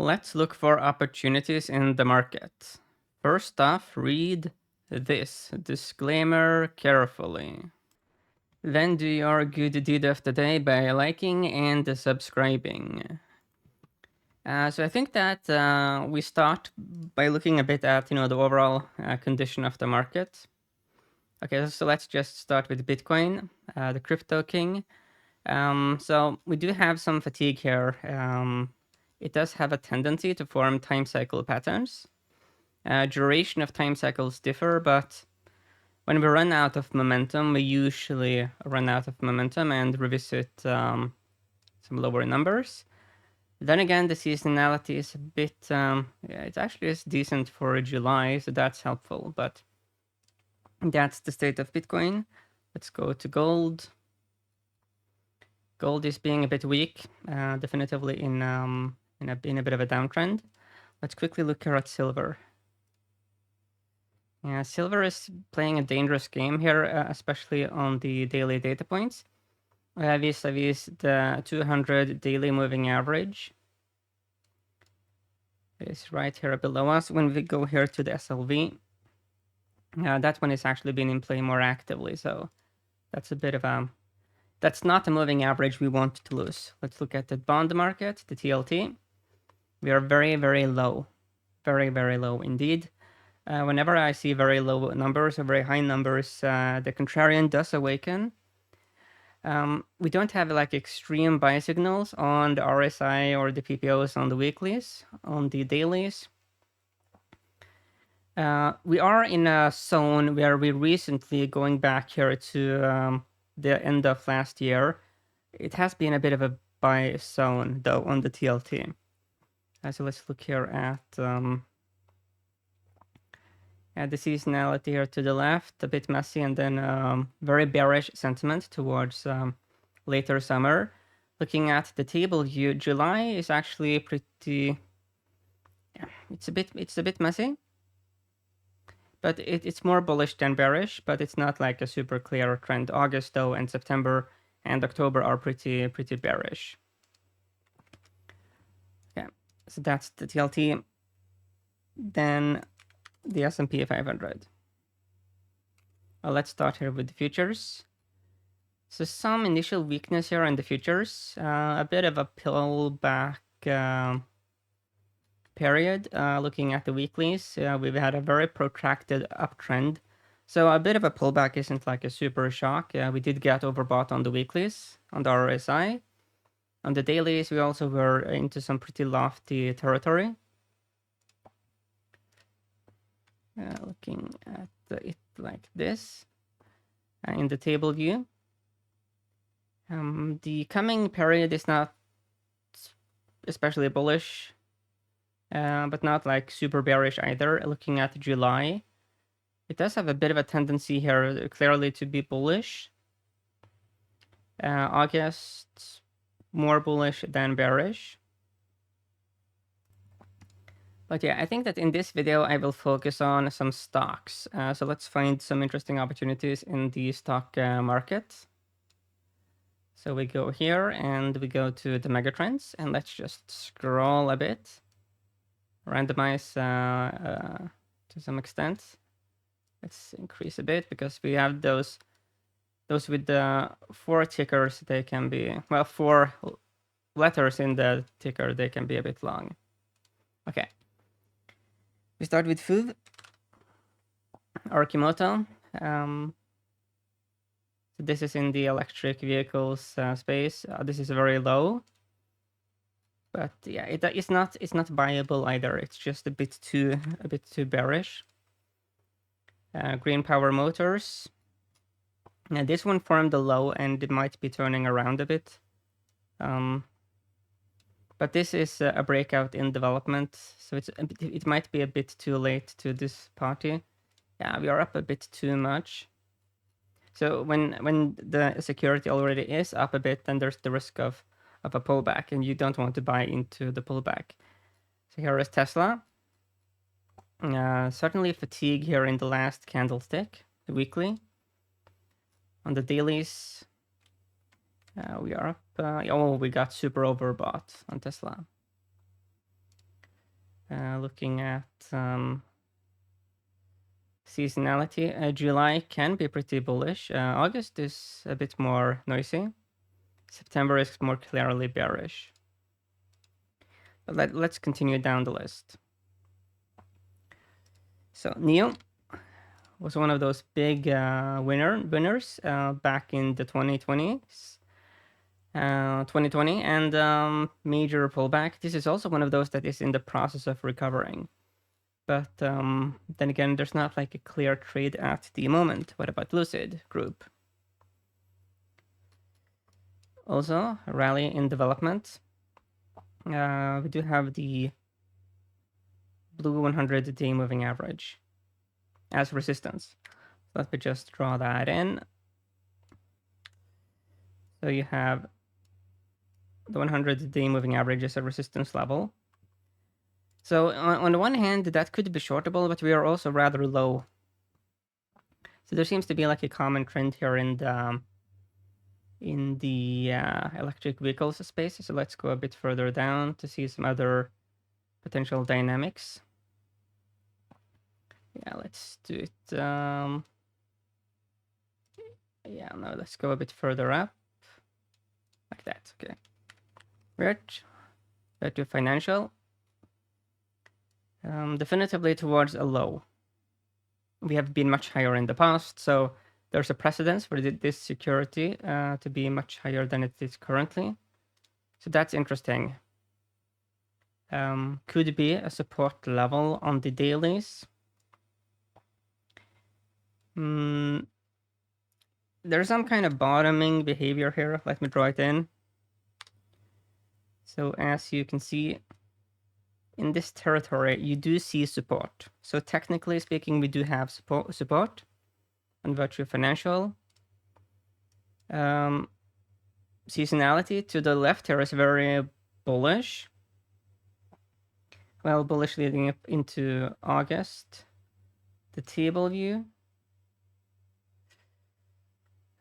Let's look for opportunities in the market. First off, read this disclaimer carefully. Then do your good deed of the day by liking and subscribing. So I think that we start by looking a bit at the overall condition of the market. Okay, so let's just start with Bitcoin, the crypto king. So we do have some fatigue here. It does have a tendency to form time cycle patterns. Duration of time cycles differ, but when we run out of momentum, we usually run out of momentum and revisit some lower numbers. Then again, the seasonality is a bit, it actually is decent for July, so that's helpful, but that's the state of Bitcoin. Let's go to gold. Gold is being a bit weak, definitively in a bit of a downtrend. Let's quickly look here at silver. Yeah, silver is playing a dangerous game here, especially on the daily data points, vis-a-vis the 200 daily moving average. It is right here below us. When we go here to the SLV, that one is actually been in play more actively, so that's a bit of a... That's not a moving average we want to lose. Let's look at the bond market, the TLT. We are very, very low. Very, very low indeed. Whenever I see very low numbers or very high numbers, the contrarian does awaken. We don't have like extreme buy signals on the RSI or the PPOs on the weeklies. On the dailies, we are in a zone where we recently, going back here to the end of last year, it has been a bit of a buy zone though on the TLT. So let's look here at the seasonality here to the left, a bit messy, and then very bearish sentiment towards later summer. Looking at the table view, July is actually pretty... Yeah, it's a bit messy, but it's more bullish than bearish, but it's not like a super clear trend. August though, and September and October are pretty bearish. Okay, so that's the TLT. Then the S&P 500. Well, let's start here with the futures. So some initial weakness here in the futures, a bit of a pullback period. Looking at the weeklies, we've had a very protracted uptrend. So a bit of a pullback isn't like a super shock. We did get overbought on the weeklies, on the RSI. On the dailies, we also were into some pretty lofty territory. Looking at it like this in the table view. The coming period is not especially bullish, but not like super bearish either. Looking at July, it does have a bit of a tendency here clearly to be bullish. August, more bullish than bearish. But yeah, I think that in this video, I will focus on some stocks. So let's find some interesting opportunities in the stock market. So we go here and we go to the megatrends, and let's just scroll a bit, randomize to some extent. Let's increase a bit because we have those with the 4 tickers. They can be, well, 4 letters in the ticker. They can be a bit long. Okay. We start with food. Arkimoto. This is in the electric vehicles space. This is very low, but yeah, it's not buyable either. It's just a bit too bearish. Green Power Motors. Now this one formed a low and it might be turning around a bit. But this is a breakout in development, so it might be a bit too late to this party. Yeah, we are up a bit too much. So when the security already is up a bit, then there's the risk of a pullback, and you don't want to buy into the pullback. So here is Tesla. Certainly fatigue here in the last candlestick, the weekly. On the dailies, we are up. Oh, we got super overbought on Tesla. Looking at seasonality, July can be pretty bullish. August is a bit more noisy. September is more clearly bearish. But let's continue down the list. So NEO was one of those big winners back in the 2020s. 2020 and major pullback. This is also one of those that is in the process of recovering. But then again, there's not like a clear trade at the moment. What about Lucid Group? Also, a rally in development. We do have the blue 100-day moving average as resistance. Let me just draw that in. So you have the 100-day moving average as a resistance level. So on the one hand, that could be shortable, but we are also rather low. So there seems to be like a common trend here in the electric vehicles space. So let's go a bit further down to see some other potential dynamics. Yeah, let's do it. Yeah, no, let's go a bit further up. Like that, okay. Virtu Financial. Definitively towards a low. We have been much higher in the past, so there's a precedence for this security to be much higher than it is currently. So that's interesting. Could be a support level on the dailies. There's some kind of bottoming behavior here. Let me draw it in. So as you can see, in this territory, you do see support. So technically speaking, we do have support on Virtu Financial. Seasonality to the left here is very bullish. Well, bullish leading up into August. The table view.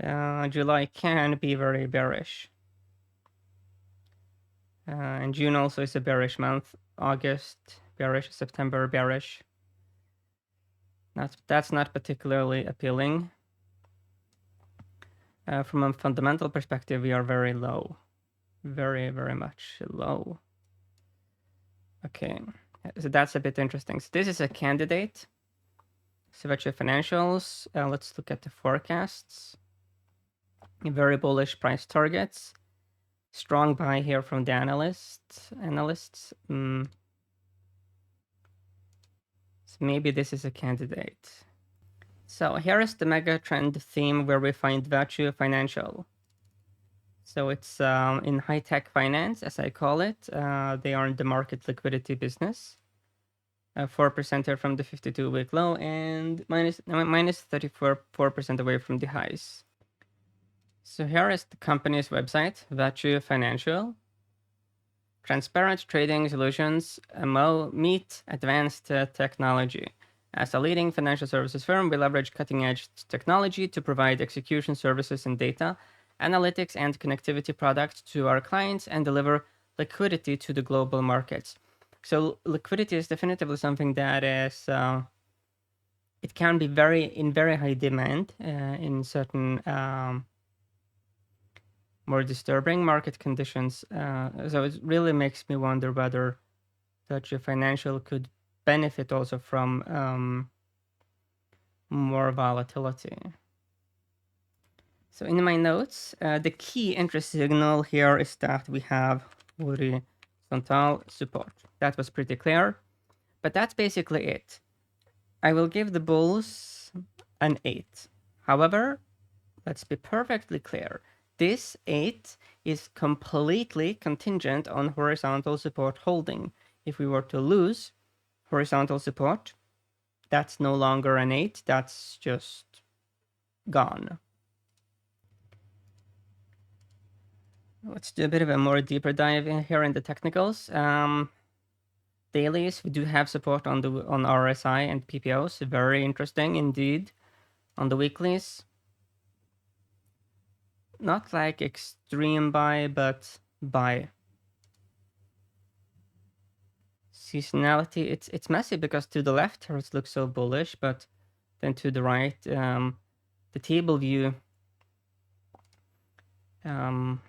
July can be very bearish. And June also is a bearish month. August, bearish. September, bearish. That's not particularly appealing. From a fundamental perspective, we are very low. Very, very much low. Okay, so that's a bit interesting. So this is a candidate. So Virtu Financials. Let's look at the forecasts. Very bullish price targets. Strong buy here from the analysts. So maybe this is a candidate. So here is the mega trend theme where we find Virtu Financial. So it's in high-tech finance, as I call it. They are in the market liquidity business. 4% here from the 52-week low and minus 34% away from the highs. So here is the company's website, Virtu Financial. Transparent trading solutions meet advanced technology. As a leading financial services firm, we leverage cutting-edge technology to provide execution services and data, analytics, and connectivity products to our clients and deliver liquidity to the global markets. So liquidity is definitively something that is, it can be in very high demand in certain more disturbing market conditions. So it really makes me wonder whether Virtu Financial could benefit also from more volatility. So in my notes, the key interest signal here is that we have horizontal support. That was pretty clear, but that's basically it. I will give the bulls an 8. However, let's be perfectly clear. This 8 is completely contingent on horizontal support holding. If we were to lose horizontal support, that's no longer an 8, that's just gone. Let's do a bit of a more deeper dive in here in the technicals. Dailies, we do have support on RSI and PPOs, very interesting indeed. On the weeklies, not like extreme buy, but buy. seasonality, it's messy because to the left here it looks so bullish, but then to the right, the table view doesn't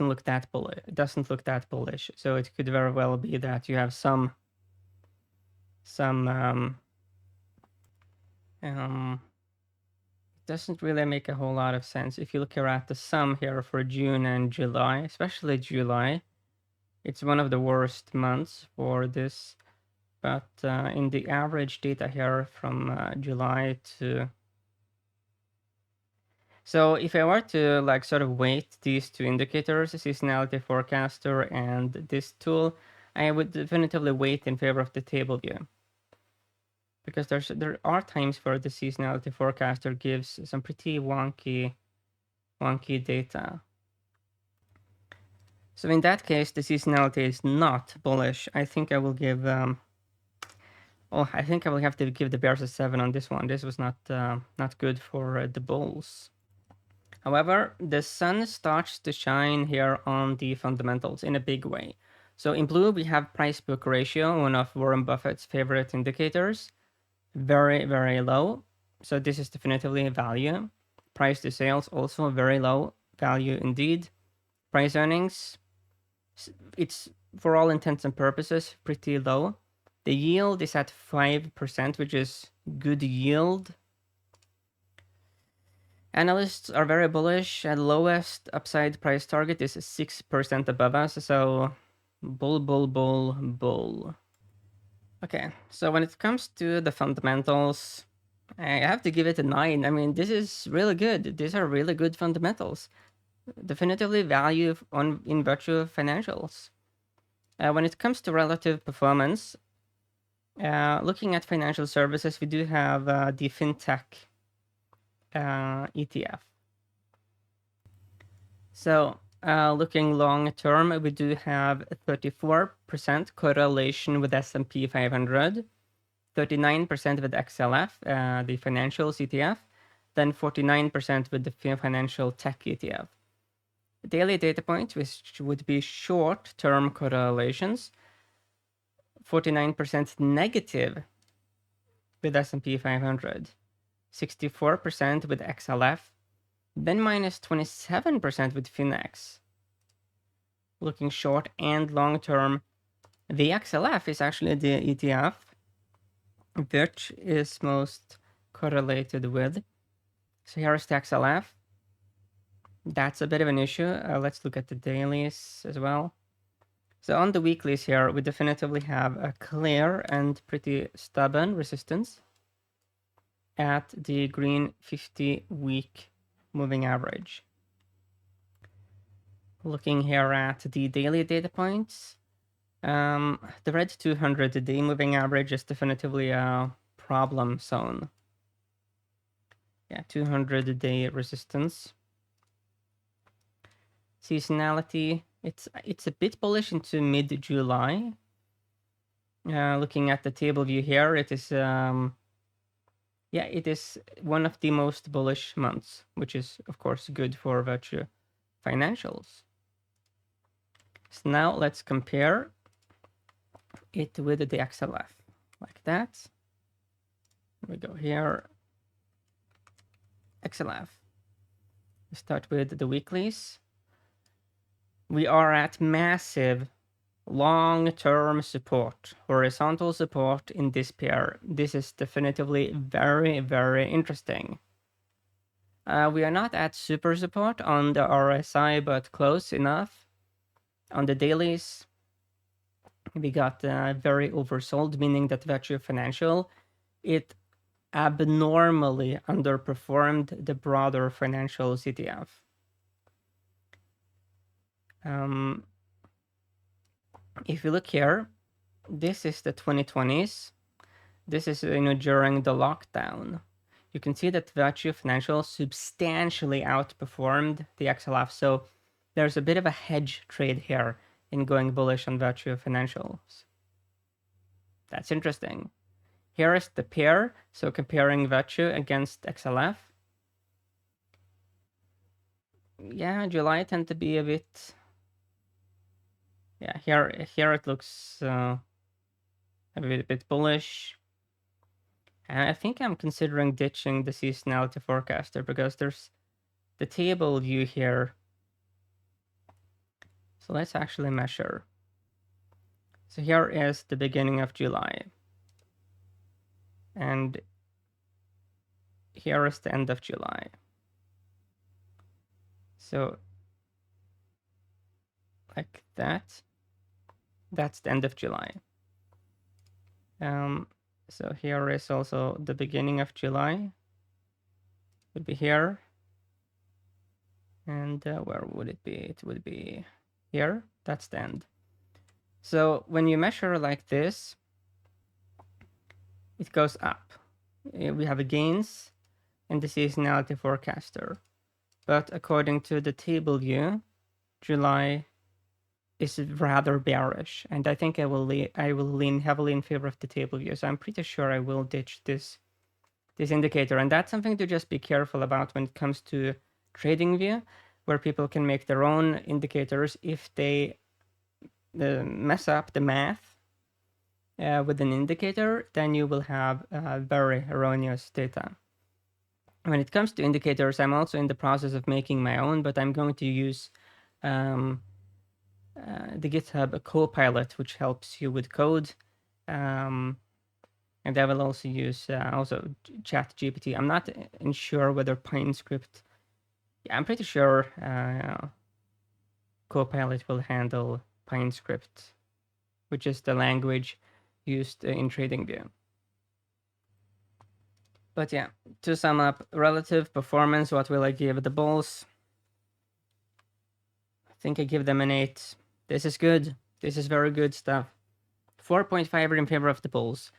look that bullish. It doesn't look that bullish. So it could very well be that you have some it doesn't really make a whole lot of sense. If you look here at the sum here for June and July, especially July, it's one of the worst months for this. But in the average data here from July to... So if I were to like sort of weight these two indicators, seasonality forecaster and this tool, I would definitively weight in favor of the table view. Because there are times where the seasonality forecaster gives some pretty wonky data. So in that case, the seasonality is not bullish. I think I will give... I think I will have to give the bears a 7 on this one. This was not good for the bulls. However, the sun starts to shine here on the fundamentals in a big way. So in blue, we have price-book ratio, one of Warren Buffett's favorite indicators. Very, very low. So this is definitively a value. Price to sales, also very low value indeed. Price earnings, it's for all intents and purposes pretty low. The yield is at 5%, which is good yield. Analysts are very bullish. At lowest upside price target is 6% above us. So bull, bull, bull, bull. Okay, so when it comes to the fundamentals, I have to give it a 9. I mean, this is really good. These are really good fundamentals. Definitively value in Virtu financials. When it comes to relative performance, looking at financial services, we do have the FinTech ETF. So looking long term, we do have a 34% correlation with S&P 500, 39% with XLF, the financials ETF, then 49% with the financial tech ETF. Daily data points, which would be short-term correlations, 49% negative with S&P 500, 64% with XLF, then minus 27% with Finex. Looking short and long term, the XLF is actually the ETF VIRT is most correlated with. So here's the XLF. That's a bit of an issue. Let's look at the dailies as well. So on the weeklies here, we definitively have a clear and pretty stubborn resistance at the green 50-week moving average. Looking here at the daily data points, the red 200-day moving average is definitively a problem zone. Yeah, 200-day resistance. Seasonality, it's a bit bullish into mid-July. Looking at the table view here, it is it is one of the most bullish months, which is of course good for Virtu financials. So now let's compare it with the XLF like that. We go here, XLF. We start with the weeklies. We are at massive long-term support, horizontal support in this pair. This is definitively very, very interesting. We are not at super support on the RSI, but close enough. On the dailies, we got very oversold, meaning that Virtu Financial, it abnormally underperformed the broader financial ETF. If you look here, this is the 2020s. This is during the lockdown. You can see that Virtu Financial substantially outperformed the XLF. So there's a bit of a hedge trade here in going bullish on Virtu Financials. That's interesting. Here is the pair. So comparing Virtu against XLF. Yeah, July tend to be a bit Yeah, here it looks a bit bullish. And I think I'm considering ditching the seasonality forecaster because there's the table view here. So let's actually measure. So here is the beginning of July. And here is the end of July. So like that. That's the end of July. So here is also the beginning of July. Would be here. And where would it be? It would be here. That's the end. So when you measure like this, it goes up. We have a gains in the seasonality forecaster. But according to the table view, July is rather bearish, and I think I will lean heavily in favor of the table view. So I'm pretty sure I will ditch this indicator, and that's something to just be careful about when it comes to trading view, where people can make their own indicators. If they mess up the math with an indicator, then you will have very erroneous data. When it comes to indicators, I'm also in the process of making my own, but I'm going to use the GitHub Copilot, which helps you with code. And I will also use also ChatGPT. I'm not sure whether PineScript. Yeah, I'm pretty sure Copilot will handle PineScript, which is the language used in TradingView. But yeah, to sum up, relative performance, what will I give the bulls? I think I give them an 8. This is good. This is very good stuff. 4.5 in favor of the bulls.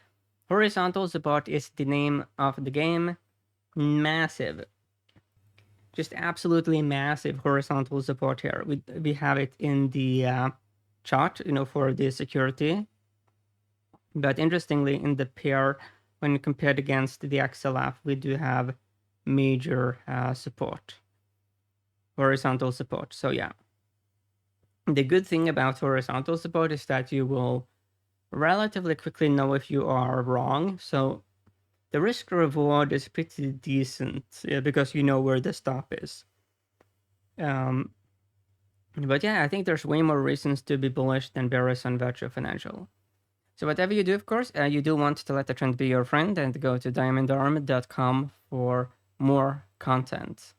Horizontal support is the name of the game. Massive. Just absolutely massive horizontal support here. We have it in the chart, for the security. But interestingly, in the pair, when compared against the XLF, we do have major support, horizontal support. So yeah, the good thing about horizontal support is that you will relatively quickly know if you are wrong. So the risk reward is pretty decent because you know where the stop is. But yeah, I think there's way more reasons to be bullish than bearish on Virtu Financial. So whatever you do, of course, you do want to let the trend be your friend and go to diamondarm.com for more content.